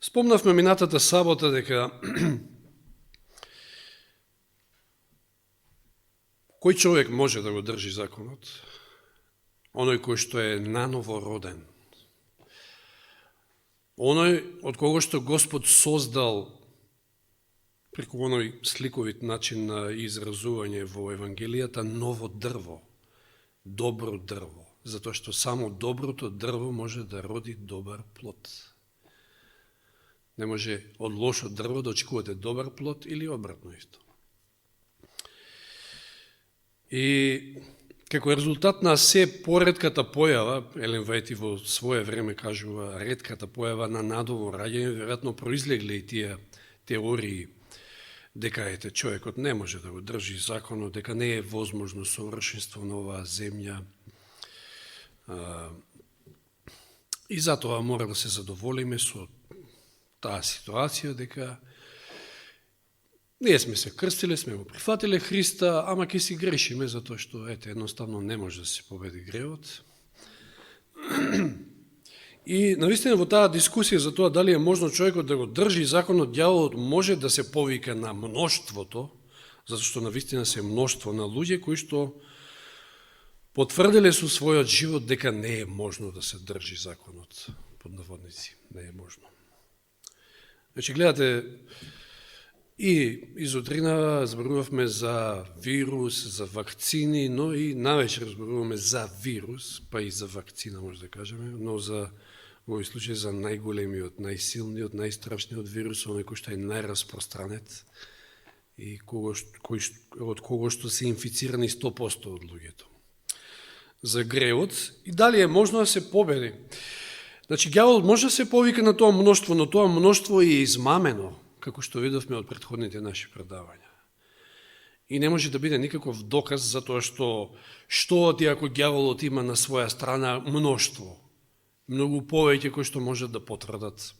Спомнавме минатата сабота дека кој човек може да го држи законот? Оној кој што е наново роден. Оној од кого што Господ создал преку оној сликовит начин на изразување во Евангелијата ново дрво, добро дрво, затоа што само доброто дрво може да роди добар плод. Не може од лошо дрво да очекувате добар плод или обратно исто. И како резултат на се поредката појава, Елен Вајт во свое време кажува редката појава на надово раѓање, веројатно произлегле и тие теории дека човекот не може да го држи законот, дека не е возможно совршенство на оваа земја. И затоа мора да се задоволиме со таа ситуација, дека ние сме се крстиле, сме го прифатиле Христа, ама ќе си грешиме, затоа што, едноставно не може да се победи гревот. И, навистина, во таа дискусија за тоа дали е можно човекот да го држи законот, ѓаволот може да се повика на мноштвото, затоа што навистина се мноштво на луѓе кои што потврдиле со својот живот дека не е можно да се држи законот, под наводници, не е можно. Значи, гледате, и изутрина зборувавме за вирус, за вакцини, но и навечер зборуваме за вирус, па и за вакцина, може да кажеме, но за во овој случај за најголемиот, најсилниот, најстрашниот вирус, оној кој што е најраспространет и од кого што се инфицирани 100% од луѓето. За гревот и дали е можно да се победи. Значи, ѓаволот може да се повика на тоа мноштво, но тоа мноштво е измамено, како што видовме од претходните наши предавања. И не може да биде никаков доказ за тоа што оти ако ѓаволот има на своја страна мноштво, многу повеќе кои што може да потврдат,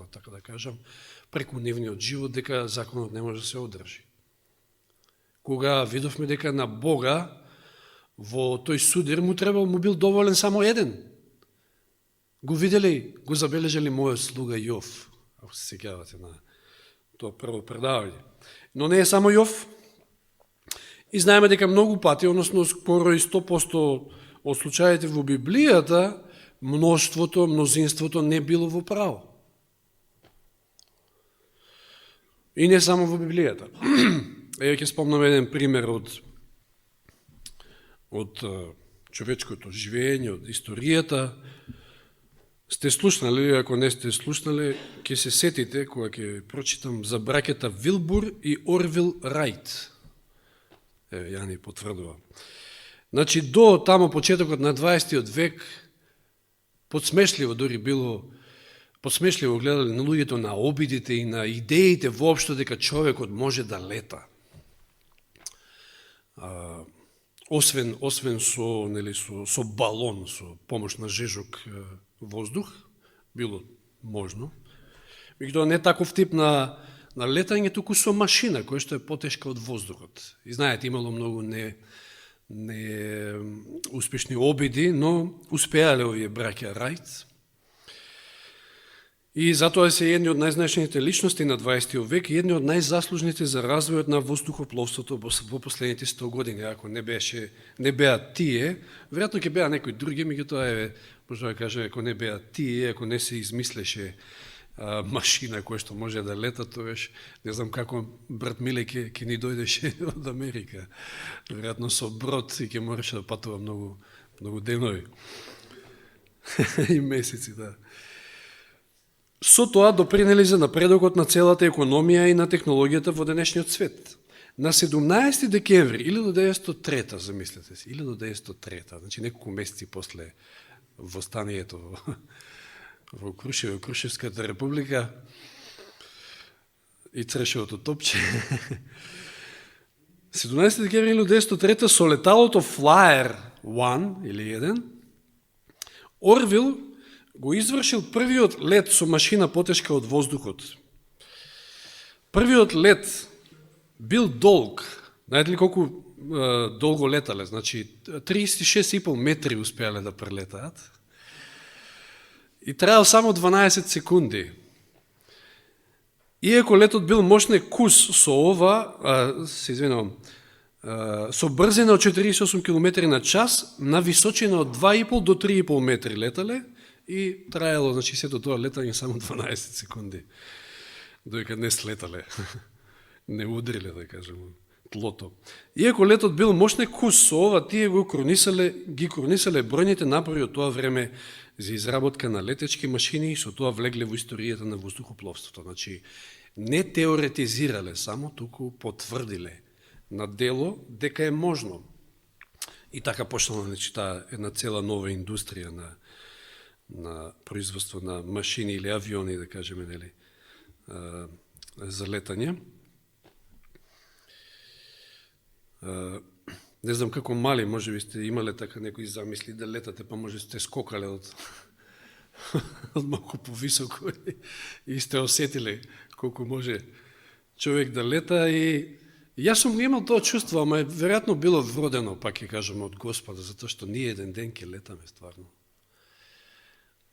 така да кажам, преку нивниот живот, дека законот не може да се одржи. Кога видовме дека на Бога во тој судир му бил доволен само еден. Го видели, го забележали мојот слуга Јов, ако се сеќавате на тоа прво предавање. Но не е само Јов. И знаеме дека многу пати, односно скоро и 100% од случаите во Библијата, мноштвото, мнозинството не било во право. И не само во Библијата. Еве ќе спомнам еден пример од човечкото живење, од историјата. Сте слушнали, ако не сте слушнали, ќе се сетите, кога ќе прочитам за браќата Вилбур и Орвил Рајт. Јани потврдува. Значи, до тамо почетокот на 20. век, подсмешливо дори било, подсмешливо гледали на луѓето, на обидите и на идеите воопшто дека човекот може да лета. Освен со балон, со помош на жежок воздух, било можно. Меѓутоа не таков тип на летање, туку со машина, која што е потешка од воздухот. И знаете, имало многу не успешни обиди, но успеале овие браќа Рајт. И затоа се едни од најзначените личности на 20. век и едни од најзаслужните за развојот на воздухопловството во последните 100 години. Ако не беа тие, веројатно ќе беа некои други, меѓутоа може да кажа, ако не беа тие, ако не се измислеше машина која што може да лета, тогаш не знам како брат Миле ќе ни дојдеше од Америка. Веројатно со брод и ќе мораше да патува многу денови и месеци, да. Со тоа допринели за напредокот на целата економија и на технологијата во денешниот свет. На 17 декември 1903, замислете си, 1903, значи неколку месеци после востанието во Крушево, Крушевската република и Црешевото топче. 17 декември 1903 со леталото Flyer 1 или 1, Орвил го извршил првиот лет со машина потешка од воздухот. Првиот лет бил долг. Знаете ли колку долго летале? Значи 36,5 метри успеале да прелетаат. И траел само 12 секунди. Иако летот бил мощне кус со ова, се извинувам, со брзина од 48 км на час, на височина од 2,5 до 3,5 метри летале и траело, значи, сето тоа летање само 12 секунди, доека не слетале, не удриле, да кажем, тлото. Иако летот бил мощне кус со ова, тие ги кронисале бројните напори од тоа време за изработка на летечки машини и со тоа влегле во историјата на воздухопловството. Значи, не теоретизирале само, туку потврдиле на дело дека е можно. И така почнала, значи, таа една цела нова индустрија на производство на машини или авиони, да кажеме, нели, за летање. Не знам како мали, може би сте имале така некои замисли да летате, па може сте скокале од малку повисоко и сте осетиле колку може човек да лета и јас сум имал тоа чувство, ама веројатно било вродено, пак ќе кажам, од Господа, затоа што ние еден ден ќе летаме стварно.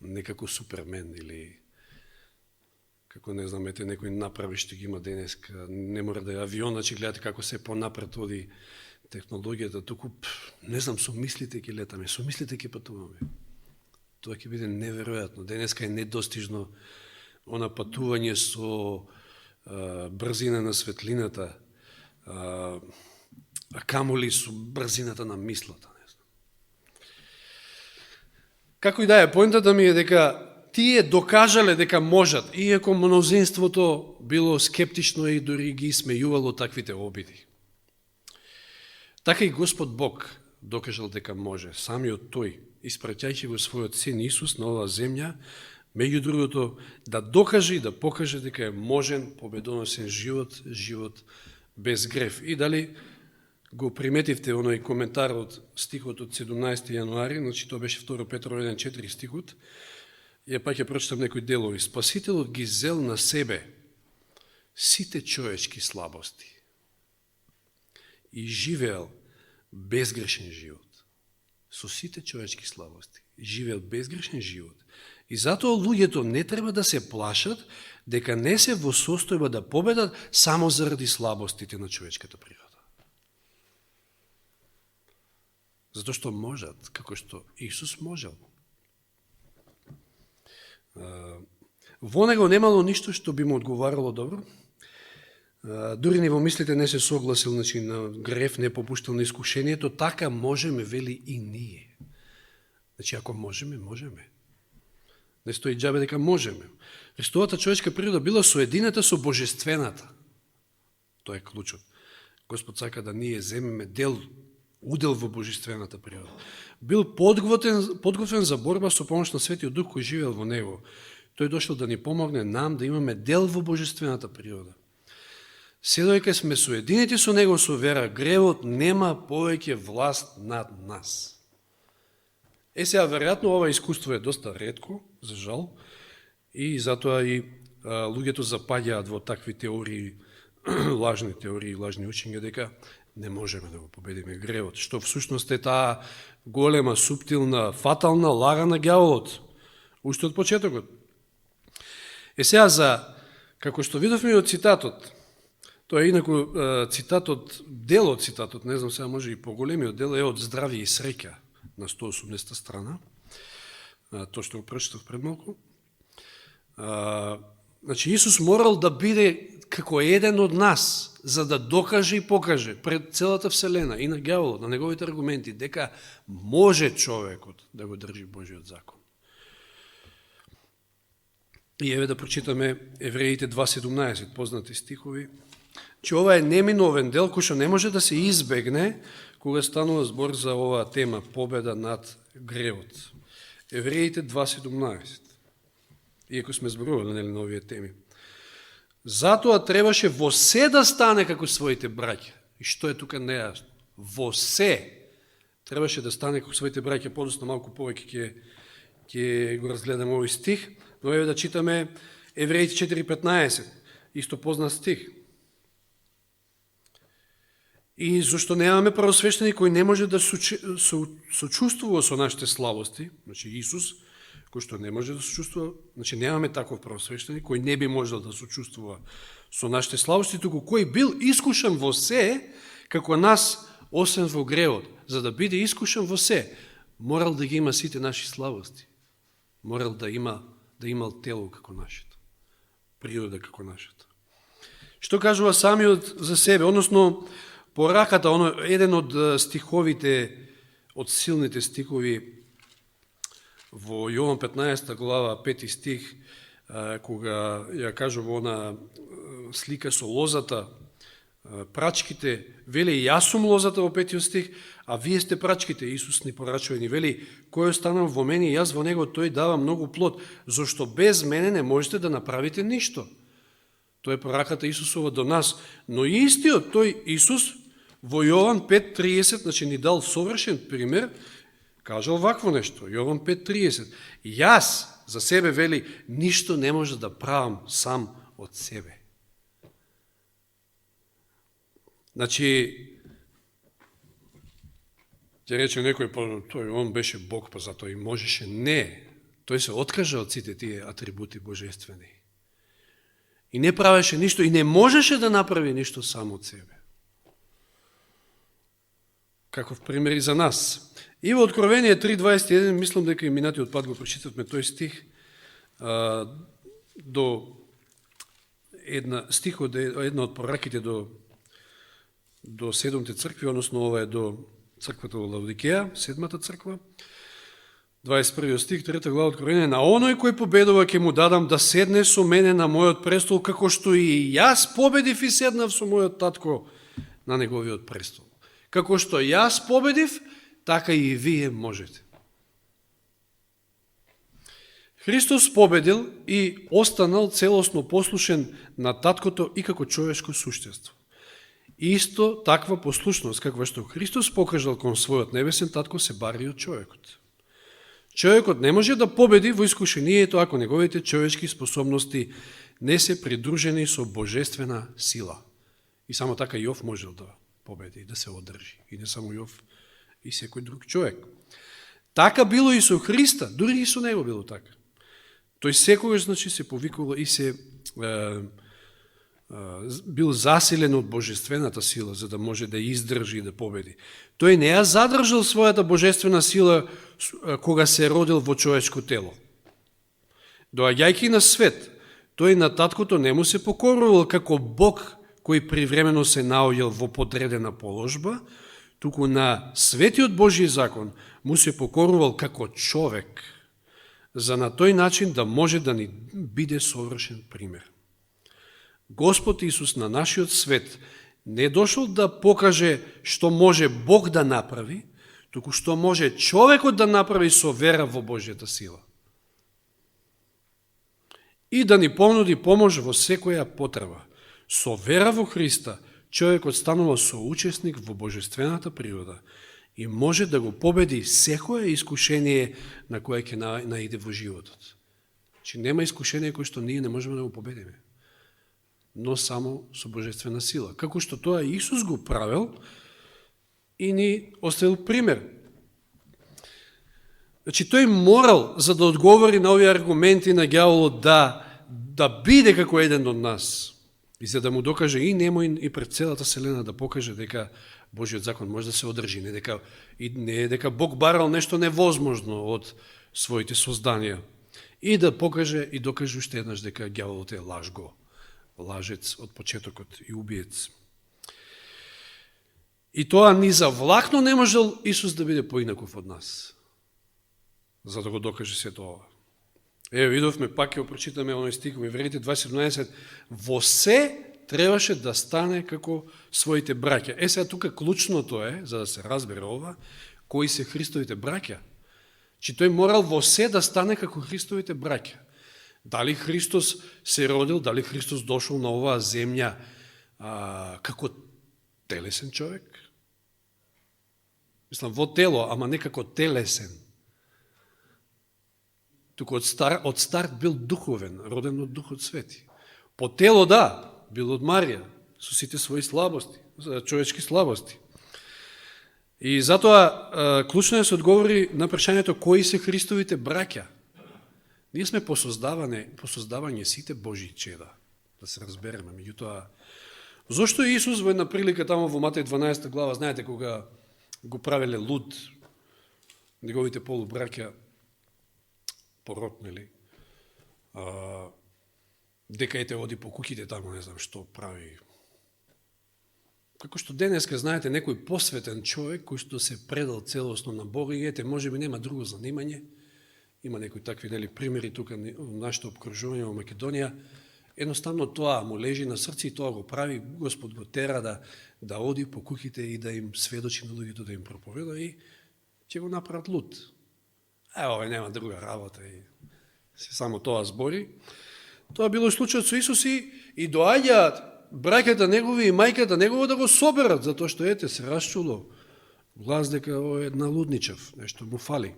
Некако Супермен или како не знам, ете некој направи што ги има денеска, не мора да е авион, значи гледате како се понапред оди технологијата, туку, не знам, со мислите ќе летаме, со мислите ќе патуваме. Тоа ќе биде неверојатно. Денеска е недостижно она патување со брзина на светлината, а камоли со брзината на мислата. Не знам. Како и да е, поентата ми е дека тие докажале дека можат, иако мнозинството било скептично и дори ги смејувало таквите обиди. Така и Господ Бог докажал дека може, самиот тој, испраќајќи го својот син Исус на оваа земја, меѓу другото, да докаже и да покаже дека е можен, победоносен живот, живот без грев. И дали го приметивте оној коментар од стихот од 17 јануари, значи тоа беше 2 Петрово 1:4 стихот, ја пак ќе прочитам некои делови. Спасителот ги зел на себе сите човечки слабости и живеел безгрешен живот. Со сите човечки слабости. Живеел безгрешен живот. И затоа луѓето не треба да се плашат дека не се во состојба да победат само заради слабостите на човечката природа. Затоа што можат, како што Исус можел. Во него немало ништо што би му одговарало добро. Дури не во мислите не се согласил, значи, на греф, не попуштал на искушението, така можеме, вели и ние. Значи, ако можеме, можеме. Не стои џабе дека можеме. Христовата човечка природа била соединета со божествената. Тоа е клучот. Господ сака да ние земеме удел во божествената природа. Бил подготвен за борба со помош на Светиот Дух кој живеел во него. Тој дошел да ни помогне нам да имаме дел во божествената природа. Се додека сме соединети со него со вера, гревот нема повеќе власт над нас. Сега, веројатно, ова искуство е доста ретко, за жал, и затоа и луѓето запаѓаат во такви теории, лажни теории, лажни учења, дека не можеме да го победиме гревот, што всушност е таа голема, суптилна, фатална лага на ѓаволот, уште од почетокот. Сега, како што видовме од цитатот, тоа е инаку цитатот, дел од цитатот, не знам сега може и поголемиот дел, е од Здравје и среќа на 180 страна, тоа што го прочитав пред малку. Значи, Исус морал да биде како еден од нас, за да докаже и покаже пред целата Вселена и на ѓаволот, на неговите аргументи, дека може човекот да го држи Божиот закон. И еве да прочитаме Евреите 2:17, познати стихови, че ова е неминовен дел кој што не може да се избегне кога станува збор за оваа тема победа над гревот. Евреите 2:17. Иако сме зборували на овие теми. Затоа требаше во се да стане како своите браќа. И што е тука нејасно? Во се требаше да стане како своите браќа. Подоцна малку повеќе ќе го разгледаме овој стих, но еве да читаме Евреите 4:15, исто познат стих. И зашто немаме првосвещеник кој не може да сочувствува со нашите слабости, значи Исус, кој што не може да се чувствува, значи немаме таков првосвещеник, кој не би можел да се чувствува со нашите слабости, туку кој бил искушен во се, како нас, освен во гревот. За да биде искушен во се, морал да ги има сите наши слабости. Морал да имал тело како нашето, природа како нашето. Што кажува самиот за себе, односно пораката, еден од стиховите, од силните стихови во Јован 15 глава, 5 стих, кога ја кажува она слика со лозата, прачките, вели, јас сум лозата во 5 стих, а вие сте прачките. Исус ни порачува и ни вели, кој останал во мене и јас во него, тој дава многу плод, зашто без мене не можете да направите ништо. Тоа е пораката Исусова до нас. Но истиот тој Исус во Јован 5.30, значи ни дал совршен пример, кажал вакво нешто, Јован 5.30. Јас за себе, вели, ништо не може да правам сам од себе. Значи, ќе рече некој, тој он беше Бог, па затоа и можеше. Не, тој се откажа од сите тие атрибути божествени. И не правеше ништо, и не можеше да направи ништо сам од себе. Каков пример и за нас. И во Откровение 3.21, мислам дека и минатиот пат го прочитавме тој стих, до стих од една од пораките до 7-те цркви, односно ова е до црквата во Лаодикеја, 7-та црква, 21 стих, 3 глава Откровение, на оној кој победува ќе му дадам да седне со мене на мојот престол, како што и јас победив и седнав со мојот татко на неговиот престол. Како што јас победив, така и вие можете. Христос победил и останал целосно послушен на таткото и како човечко суштество. Исто таква послушност, каква што Христос покажал кон својот небесен татко, се бари од човекот. Човекот не може да победи во искушението ако неговите човечки способности не се придружени со божествена сила. И само така Јов можел да победи, да се одржи. И не само Јов, и секој друг човек. Така било и со Христа, дури и со него било така. Тој секогаш, значи, се повикувал и се бил засилен од божествената сила, за да може да издржи и да победи. Тој не ја задржал својата божествена сила кога се родил во човечко тело. Доаѓајќи на свет, тој на таткото не му се покорувал како Бог кој привремено се наоѓал во подредена положба, туку на светиот Божји закон му се покорувал како човек, за на тој начин да може да ни биде совршен пример. Господ Исус на нашиот свет не дошол да покаже што може Бог да направи, туку што може човекот да направи со вера во Божјата сила. И да ни понуди помош во секоја потреба. Со вера во Христа, човекот станува соучесник во божествената природа и може да го победи секое искушение на кое ќе наиде во животот. Че нема искушение кој што ние не можеме да го победиме, но само со божествена сила. Како што тоа Исус го правил и ни оставил пример. Значи, тој морал, за да одговори на овие аргументи на ѓаволот, да биде како еден од нас, и за да му докаже и нему и пред целата вселена да покаже дека Божиот закон може да се одржи, не дека Бог барал нешто невозможно од своите созданија, и да покаже и докаже уште еднаш дека ѓаволот е лажец од почетокот и убиец. И тоа ни за влакно не можел Исус да биде поинаков од нас, за да го докаже сето ова. Видовме, пак ќе прочитаме оној стих во Евреите 2.17, во се требаше да стане како своите браќа. Сега тука клучното е, за да се разбере ова, кои се Христовите браќа. Че тој морал во се да стане како Христовите браќа. Дали Христос се родил, дали Христос дошол на оваа земја како телесен човек? Мислам, во тело, ама не како телесен. Туку од старт бил духовен, роден од Духот Свети. По тело, да, бил од Марија, со сите своји слабости, човечки слабости. И затоа клучно е да се одговори на прашањето кои се Христовите браќа. Ние сме по создавање сите Божји чеда, да се разбереме. Меѓутоа, зошто Исус во една прилика тамо во Матеј 12 глава, знаете, кога го правеле луд, неговите полубраќа поротнели, дека ете оди по куќите тамо, не знам што прави. Како што денеска, знаете, некој посветен човек, кој што се предал целосно на Бога и ете, може би нема друго занимање, има некои такви примери тука во нашето обкружување во Македонија, едноставно тоа му лежи на срце и тоа го прави, Господ го тера да оди по куќите и да им сведочи на луѓето, да им проповеда и ќе го направат луд. Овој нема друга работа и се само тоа збори. Тоа било случајот со Исус и доаѓаат браќата негови и мајката негова да го соберат, затоа што ете се расчуло глас дека овој е налудничав, нешто му фали.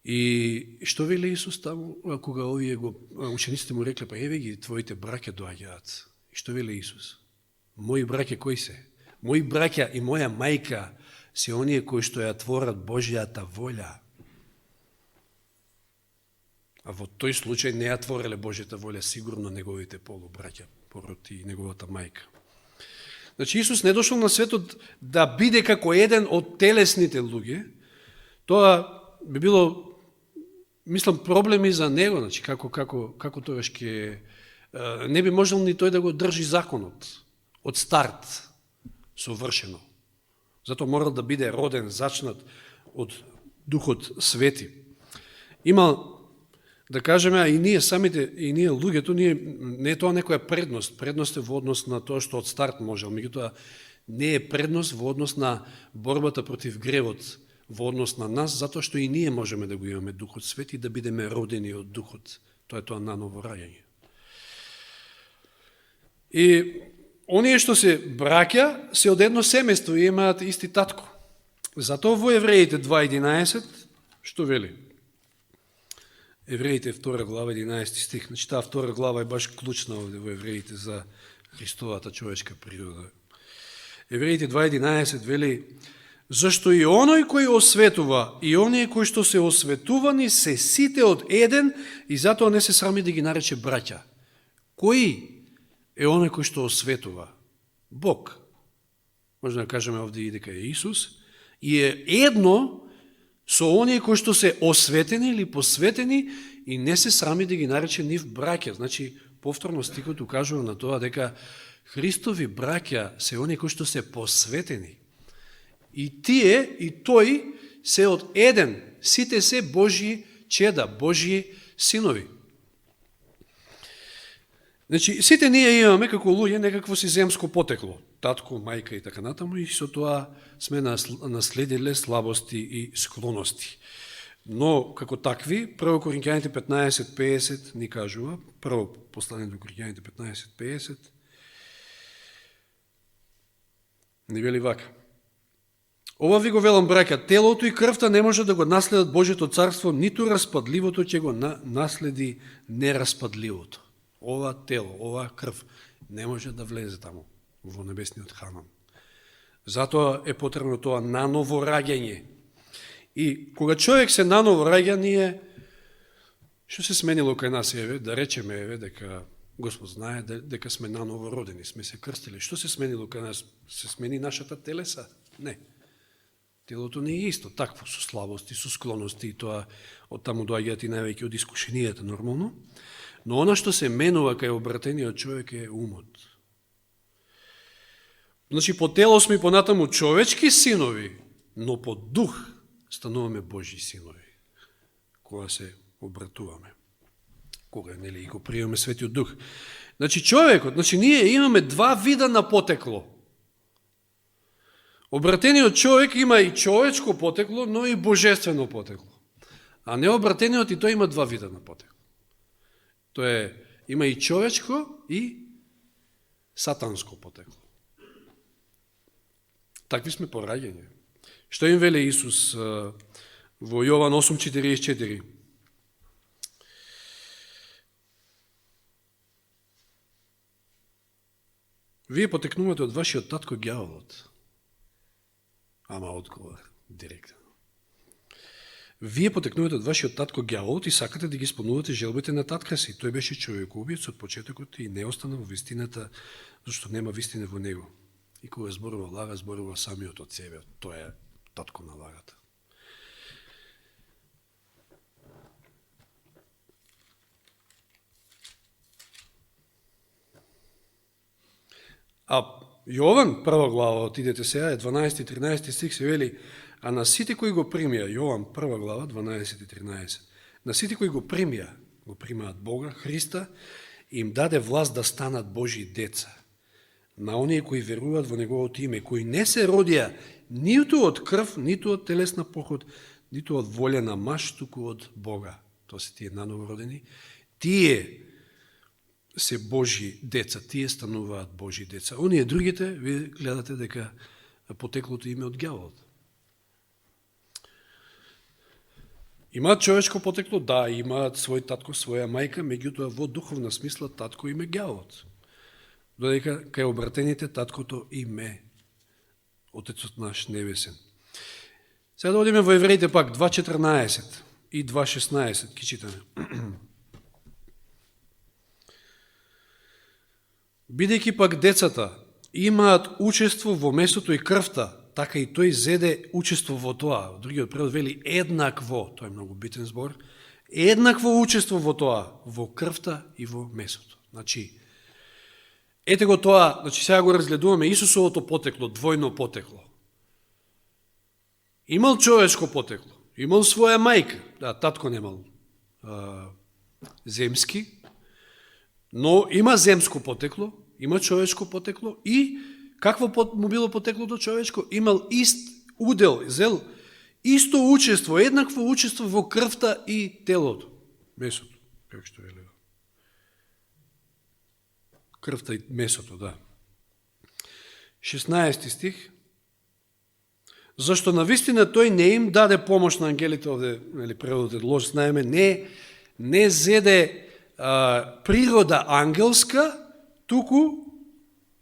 И што вели Исус таму, кога овие учениците му рекле, па еве ги твоите браќа доаѓаат. И што вели Исус? Мои браќа кои се? Мои браќа и моја мајка се оние кои што ја творат Божјата волја. А во тој случај не ја твореле Божјата волја сигурно неговите полубраќа, пороти и неговата мајка. Значи Исус не дошол на светот да биде како еден од телесните луѓе. Тоа би било, мислам, проблеми за него, значи како тоа ќе не би можел ни тој да го држи законот од старт совршено. Затоа морал да биде роден, зачнат од Духот Свети. Има, да кажеме, и ние самите, и ние луѓето, не е тоа некоја предност. Предност е во однос на тоа што од старт можел. Меѓутоа, не е предност во однос на борбата против гревот, во однос на нас, затоа што и ние можеме да го имаме Духот Свети и да бидеме родени од Духот. Тоа е тоа наново раѓање. И оние што се браќа, се од едно семејство и имаат исти татко. Затоа во Евреите 2.11, што вели? Евреите 2 глава 11 стих. Значи таа 2 глава е баш клучна овде во Евреите за Христовата човечка природа. Евреите 2.11 вели: зашто и оној кој осветува и оние кои што се осветувани се сите од еден и затоа не се срами да ги нарече браќа. Кој е оној кој што осветува? Бог. Може да кажеме овде и дека е Исус. И е едно со оние кои што се осветени или посветени и не се срами да ги нарече нив браќа. Значи, повторно стихот укажува на тоа дека Христови браќа се оние кои што се посветени. И тие, и тој се од еден. Сите се Божји чеда, Божји синови. Значи, сите ние имаме како луѓе некакво си земско потекло. Татко, мајка и така натаму, и со тоа сме наследиле слабости и склоности. Но, како такви, 1 Коринќаните 15.50 ни кажува, прво послание до Коринќаните 15.50, ни вели вака: ова ви го велам, браќа, телото и крвта не може да го наследат Божјето царство, ниту распадливото ќе го наследи нераспадливото. Ова тело, ова крв не може да влезе таму во небесниот Ханан. Затоа е потребно тоа наново раѓање. И кога човек се наново раѓа, ние што се сменило кај нас, еве, да речеме, еве, дека Господ знае дека сме наново родени, сме се крстили. Што се сменило кај нас? Се смени нашата телеса? Не. Телото не е исто, такво, со слабости, со склоности, и тоа од таму доаѓаат и највеќе од искушенијата нормално. Но она што се менува кај обратениот човек е умот. Значи, по тело сме понатаму човечки синови, но по дух стануваме Божји синови, кога се обратуваме. Кога, нели, и го приемаме Светиот Дух. Значи, човекот, ние имаме два вида на потекло. Обратениот човек има и човечко потекло, но и божествено потекло. А необратениот и тој има два вида на потекло. Тоа е, има и човечко и сатанско потекло. Такви сме по раѓање. Што им вели Исус во Јован 8.44? Вие потекнувате од вашиот татко ѓаволот. Ама одговор директно. Вие потекнувате од вашиот татко ѓаволот и сакате да ги исполнувате желбите на татка си. Тој беше човекоубиец од почетокот и не остана во вистината, зашто нема вистина во него. И кога зборува лага, зборува самиот од себе. Тој е татко на лагата. А Јован, прва глава, отидете сега, 12 и 13 стих се вели, а на сите кои го примија, Јован, прва глава, 12 и 13, на сите кои го примаат Бога, Христа, им даде власт да станат Божи деца. На оние кои веруваат во Неговото име, кои не се родија ниту од крв, ниту од телесна поход, ниту од волја на маж, туку од Бога. Тоа се тие нановородени. Тие се Божи деца, тие стануваат Божи деца. Оние другите, вие гледате дека потеклото име од ѓаволот. Имаат човечко потекло, да, имаат свој татко, своја мајка, меѓутоа во духовна смисла татко име ѓаволот. Додека кај обратените таткото име Отецот наш небесен. Сега да одиме во Евреите пак 2.14 и 2.16, ки читаме. Бидејќи пак децата имаат учество во месото и крвта, така и тој зеде учество во тоа. Другиот превод вели еднакво, тоа е многу битен збор, еднакво учество во тоа, во крвта и во месото. Значи, ете го тоа, значи сега го разгледуваме Исусовото потекло, двојно потекло. Имал човечко потекло, имал своја мајка, да, татко немал земски, но има земско потекло, има човечко потекло и какво му било потеклото човечко? Имал ист удел, зел исто учество, еднакво учество во крвта и телото, месото, како што велува. Крвта и месото, да. 16 стих. Зашто навистина тој не им даде помош на ангелите, овде преводот е лош, знаеме, не зеде природа ангелска, туку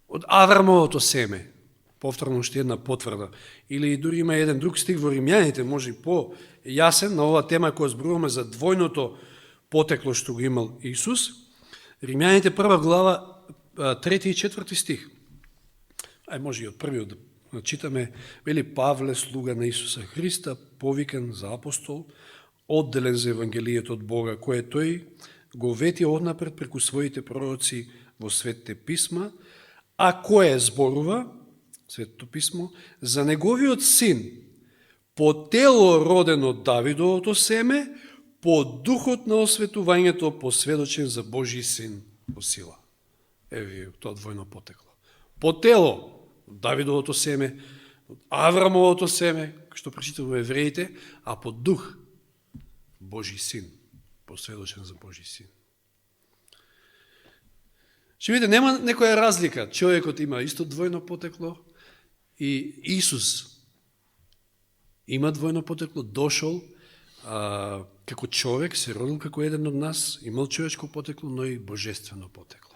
од Аврамовото семе. Повторно уште една потврда. Или дури има еден друг стих во Римјаните, може и по-јасен на оваа тема која зборуваме за двојното потекло што го имал Исус. Римјаните 1 глава 3 и 4 стих. Може и од првиот да читаме. Вели Павле, слуга на Исуса Христа, повикан за апостол, одделен за Евангелието од Бога, кое тој го вети однапред преку своите пророци во светите писма, а кое зборува, Светото писмо, за неговиот син, по тело роден од Давидовото семе, по духот на осветувањето, посведочен за Божи син по сила. Еви, тоа двојно потекло. По тело од Давидовото семе, од Аврамовото семе, што прочитаме во Евреите, а по дух Божи син, посведочен за Божи син. Ще видите, нема некоја разлика. Човекот има исто двојно потекло и Исус има двојно потекло, дошол како човек, се родил како еден од нас, имал човечко потекло, но и божествено потекло.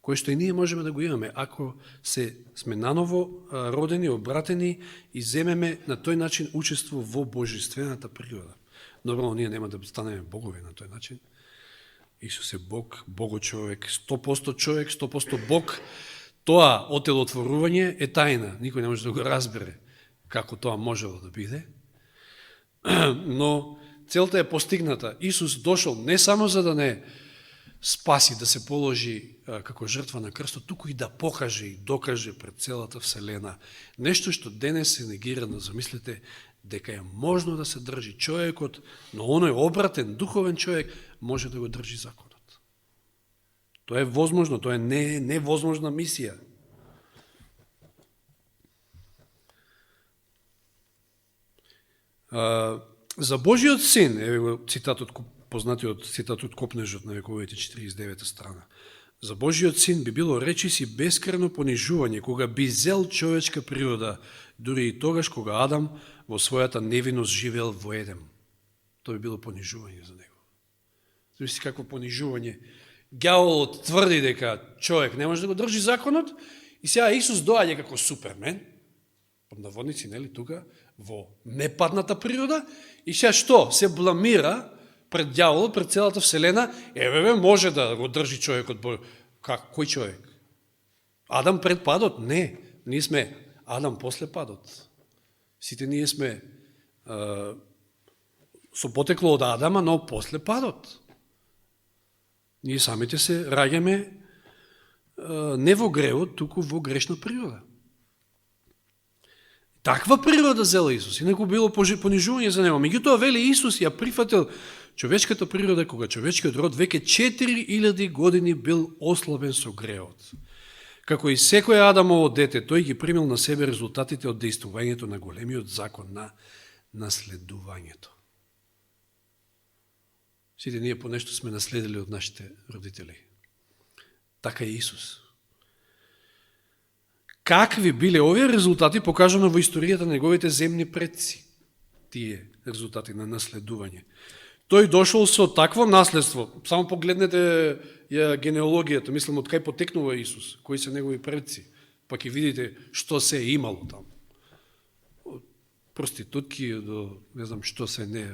Кој што и ние можеме да го имаме, ако сме наново родени, обратени и земеме на тој начин учество во божествената природа. Нормално, ние нема да станеме богови на тој начин. Исус е Бог, богочовек, 100% човек, 100% Бог. Тоа отелотворување е тајна. Никој не може да го разбере како тоа можело да биде. Но целта е постигната. Исус дошол не само за да не спаси, да се положи како жртва на крстот, туку и да покаже и докаже пред целата Вселена. Нешто што денес се негирано, замислете, дека е можно да се држи човекот, но оној обратен, духовен човек, може да го држи законот. Тоа е возможно, тоа е невозможна мисија. За Божиот син, еве го цитатот, познатиот цитатот Копнежот на вековите 49 страна. За Божиот син би било речиси бескрено понижување, кога би зел човечка природа, дури и тогаш кога Адам во својата невиност живеел во Едем. Тоа би било понижување за него. Знаете какво понижување? Ѓаволот тврди дека човек не може да го држи законот и сега Исус доаѓа како супермен, под наводници, нели, тука, во непадната природа и сега што? Се бламира пред дјаволот, пред целата вселена, може да го држи човекот. Как? Кој човек? Адам пред падот? Не. Ние сме Адам после падот. Сите ние сме со потекло од Адама, но после падот. Ние самите се раѓаме не во гревот, туку во грешна природа. Таква природа зела Исус, инаку било понижување за него. Меѓутоа, вели Исус ја прифатил човечката природа, кога човечкиот род веќе 4000 години бил ослабен со греот. Како и секој Адамово дете, тој ги примил на себе резултатите од дејствувањето на големиот закон на наследувањето. Сите ние по нешто сме наследили од нашите родители. Така и Исус. Какви биле овие резултати, покажано во историјата на неговите земни предци, тие резултати на наследување. Тој дошол со такво наследство. Само погледнете ја генеалогијата, мислам, од кај потекнува Исус, кои се негови предци, па ќе видите што се е имало таму. Од проститутки до не знам што се не.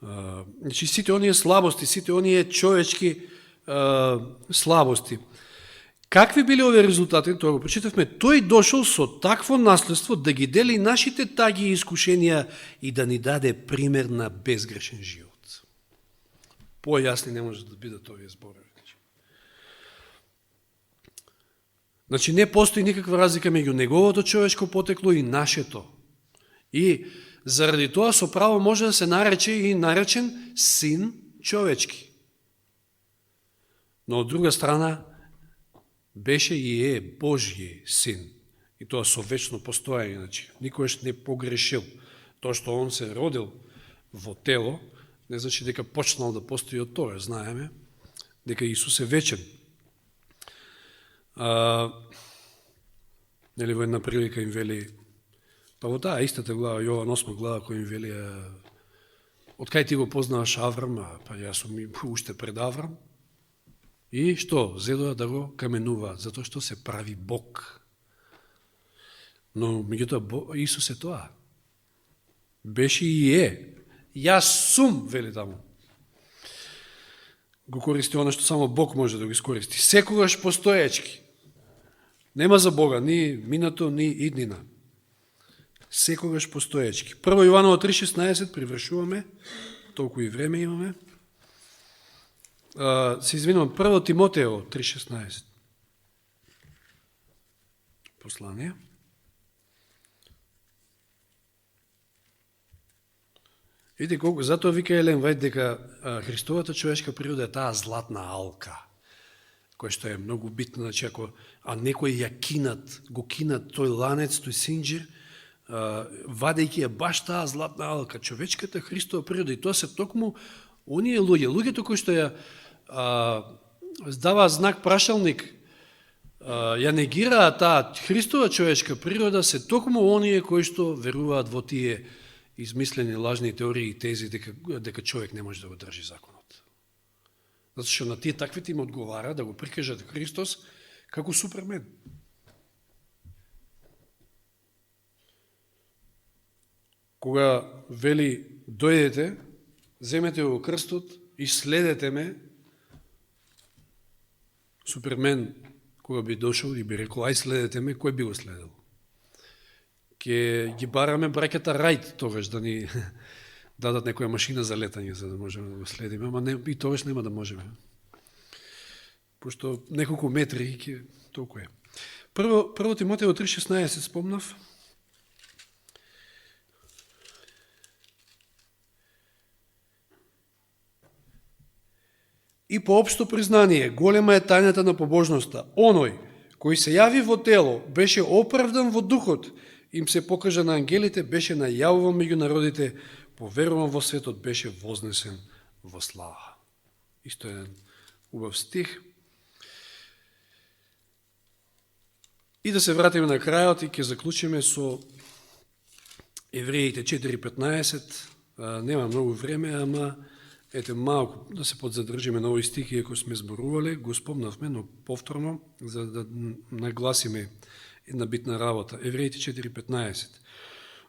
Значи, сите оние слабости, сите оние човечки слабости. Какви биле овие резултати, тоа го прочитавме, тој дошол со такво наследство да ги дели нашите таги и искушенија и да ни даде пример на безгрешен живот. Појасни не може да бидат овие зборови. Значи, не постои никаква разлика меѓу неговото човечко потекло и нашето. И заради тоа со право може да се нарече и наречен син човечки. Но од друга страна, беше и е Божји син. И тоа со вечно постојање. Значи, никојаш не погрешил. Тоа што он се родил во тело, не значи дека почнал да постои од тоа. Знаеме дека Исус е вечен. Нели во една прилика им вели, па во таа истата глава, Јован 8 глава, кој им вели, од кај ти го познаваш Аврам, па јас сум уште пред Аврам. И што? Зедоа да го каменуваат, затоа што се прави Бог. Но, меѓутоа, Исус е тоа. Беше и е. Јас сум, вели таму. Го користи она што само Бог може да го искористи. Секогаш постоечки. Нема за Бога ни минато, ни иднина. Секогаш постоечки. 1 Јованово 3.16, привршуваме, толку и време имаме. Се извинувам, 1 Тимотео 3.16. Послание. Видите колку, затоа вика Елен Вајд дека Христовата човечка природа е таа златна алка, која што е многу битна, значи ако некој ја го кинат тој ланец, тој синџир, вадејќи ја баш таа златна алка, човечката Христова природа, и тоа се токму оние луѓето кои што ја даваат знак прашалник, ја негираат таа Христова човечка природа, се токму оние кои што веруваат во тие измислени лажни теории и тези дека човек не може да го држи законот. Затоа што на тие таквите им одговара да го прикажат Христос како супермен. Кога вели дојдете, земете го крстот и следете ме, супермен кога би дошол и би рекол ај следете ме, кој би го следел? Ке ги бараме браќата Рајт тогаш да ни дадат некоја машина за летање за да можеме да го следиме, ама не, и тогаш нема да можеме. Пошто неколку метри толку е. Прво Тимотео 3.16 спомнав. И по општо признание, голема е тајната на побожноста. Оној кој се јави во тело, беше оправдан во духот, им се покажа на ангелите, беше најавуван меѓу народите, поверуван во светот, беше вознесен во слава. Исто еден убав стих. И да се вратиме на крајот и ќе заклучиме со Евреите 4.15. Нема многу време, ама ете малку да се подзадржиме на овој стих, иако сме зборувале, го спомнавме, но повторно, за да нагласиме една битна работа. Евреите 4.15.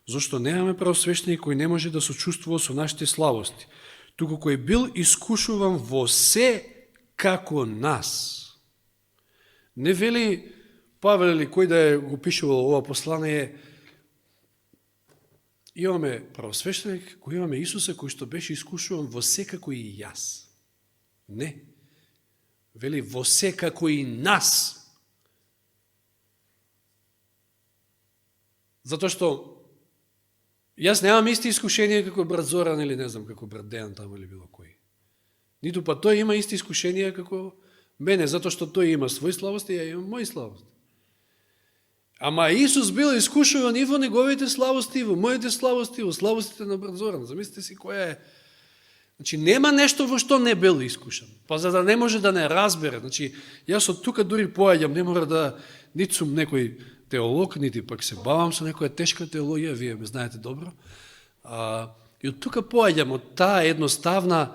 Зошто немаме правосвещеник кој не може да сочувствува со нашите слабости, туку кој бил искушуван во се како нас. Не вели Павел или кој да е го пишувал ова послание, имаме правосвещеник, кој имаме Исуса, кој што беше искушуван во се како и јас. Не. Вели во се како и нас. Затоа што јас немам исти искушенија како брат Зоран или не знам како брат Дејан таму или било кој. Ниту па тој има исти искушенија како мене, затоа што тој има своји слабости, ја имам мои слабости. Ама Исус бил искушуван и во неговите слабости, и во моите слабости, и во слабостите на брат Зоран. Замислите си која е. Значи нема нешто во што не бил искушан. Па за да не може да не разбере. Значи јас од тука дури поаѓам, не мора да нит сум некој теолог, нити пак се бавам со некоја тешка теологија, вие ме знаете добро. И од тука поаѓам од таа едноставен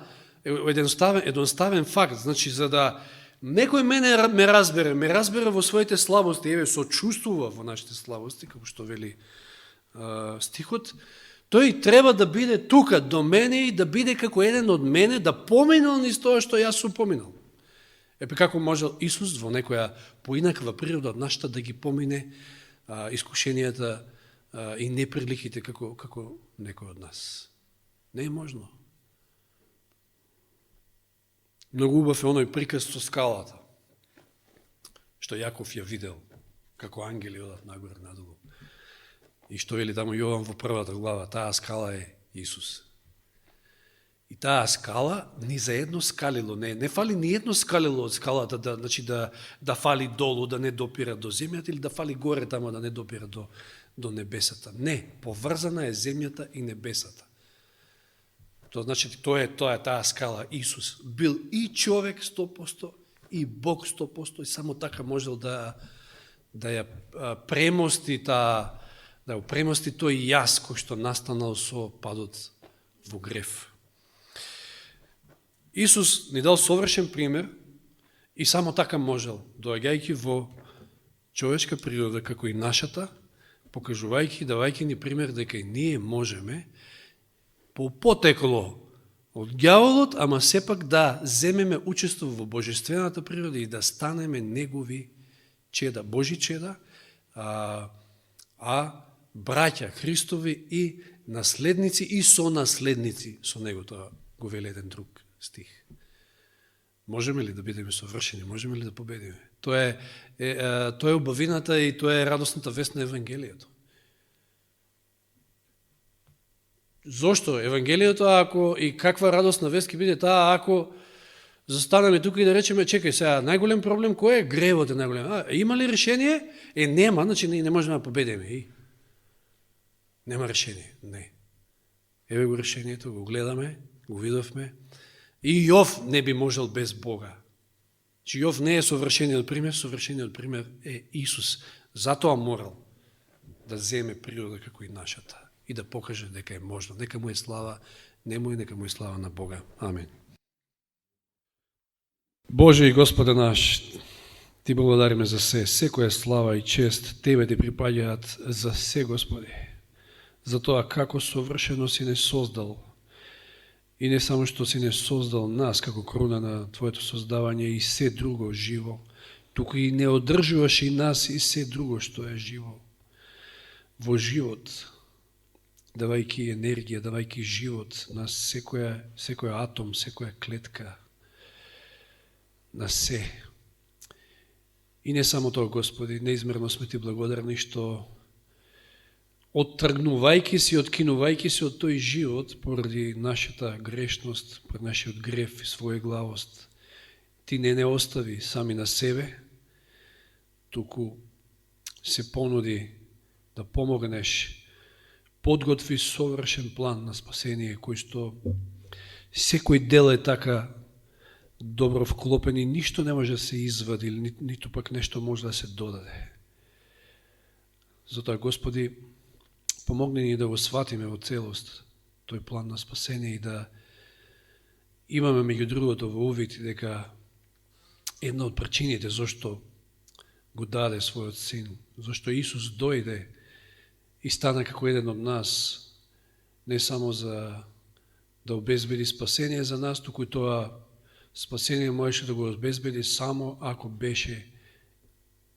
факт, значи за да некој мене ме разбере во своите слабости, еве сочувствува во нашите слабости, како што вели стихот, тој треба да биде тука до мене и да биде како еден од мене, да поминал низ тоа што јас сум поминал. Епе како можел Исус во некоја поинаква природа од нашата да ги помине искушенијата и неприликите како некој од нас. Не е можно. Многу убав е оној приказ со скалата, што Јаков ја видел, како ангели одат нагоре надолу. И што вели таму Јован во првата глава, таа скала е Исус. И таа скала ни за едно скалило, не фали ни едно скалило од скалата да фали долу, да не допира до земјата, или да фали горе тамо да не допира до небесата. Не, поврзана е земјата и небесата. Тоа значи тоа е таа скала Исус. Бил и човек 100% и Бог 100% и само така можел да ја премости тој јас кој што настанал со падот во грев. Исус ни дал совршен пример и само така можел, доаѓајќи во човечка природа како и нашата, покажувајќи, давајќи ни пример дека и ние можеме по потекло од ѓаволот, ама сепак да земеме учество во божествената природа и да станеме негови чеда, Божи чеда, браќа Христови и наследници и сонаследници со него, тоа го вели еден друг стих. Можеме ли да бидеме совршени? Можеме ли да победиме? Тоа е убавината и тоа е радосната вест на Евангелието. Зошто? Евангелието, ако и каква радосна вест ќе биде таа, ако застанеме тука и да речеме, чекај сега, најголем проблем кој е? Гревот е најголем. Има ли решение? Нема, значи не можеме да победиме. Нема решение. Не. Еве го решението, го гледаме, го видовме. И Јов не би можел без Бога. Че Јов не е совршениот пример е Исус. Затоа морал да земе природа како и нашата и да покаже дека е можно. Нека му е слава, нека му е слава на Бога. Амин. Боже и Господе наш, Ти благодариме за се. Секоја слава и чест Тебе Ти припаѓаат за се, Господи. За тоа како совршено Си не создал. И не само што Си не создал нас како круна на Твоето создавање и се друго живо, туку и не одржуваш и нас и се друго што е живо. Во живот, давајќи енергија, давајќи живот на секој атом, секоја клетка, на се. И не само тоа, Господи, неизмерно сме Ти благодарни што оттргнувајќи се, откинувајќи се од тој живот поради нашата грешност, поради нашиот грев и своеглавост, Ти не остави сами на себе, туку се понуди да помогнеш, подготви совршен план на спасение, кој што секој дел е така добро вклопен и ништо не може да се извади, ниту пак нешто може да се додаде. Затоа, Господи, помогни ни да го сватиме во целост тој план на спасение и да имаме меѓу другото во увид дека една од причините зашто го даде својот син, зашто Исус дојде и стана како еден од нас, не само за да обезбеди спасение за нас, туку и тоа спасение можеше да го обезбеди само ако беше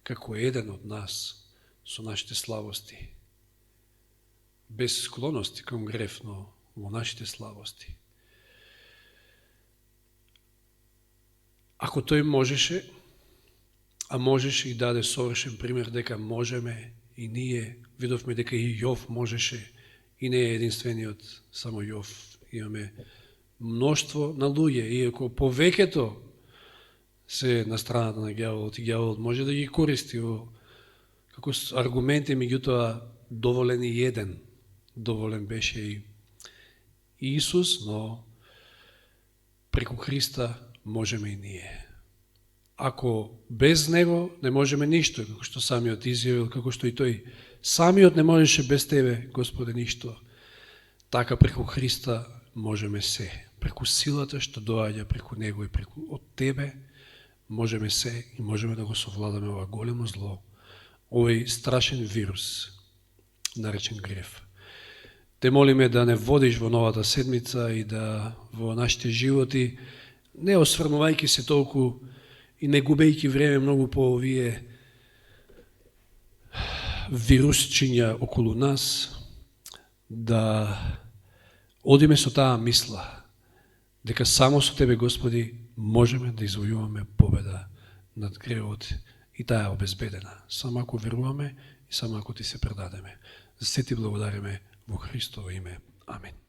како еден од нас со нашите слабости, без склоности кон греф, но во нашите слабости. Ако тој можеше, а можеше и даде совршен пример дека можеме и ние, видовме дека и Јов можеше, и не е единствениот само Јов. Имаме мноштво на луѓе, иако повеќето се на страната на ѓаволот и ѓаволот може да ги користи како аргументи, меѓутоа доволен и еден. Доволен беше и Исус, но преку Христа можеме и ние. Ако без Него не можеме ништо, како што самиот изјавил, како што и тој самиот не можеше без Тебе, Господе, ништо, така преку Христа можеме се. Преку силата што доаѓа преку Него и преку од Тебе, можеме се и можеме да го совладаме ова големо зло, овој страшен вирус, наречен греф. Те молиме да не водиш во новата седмица и да во нашите животи, не осврнувајќи се толку и не губејќи време многу по овие вирусчиња околу нас, да одиме со таа мисла, дека само со Тебе, Господи, можеме да извојуваме победа над гревот и таа е обезбедена. Само ако веруваме и само ако Ти се предадеме. За се Ти благодариме во Христово име. Амин.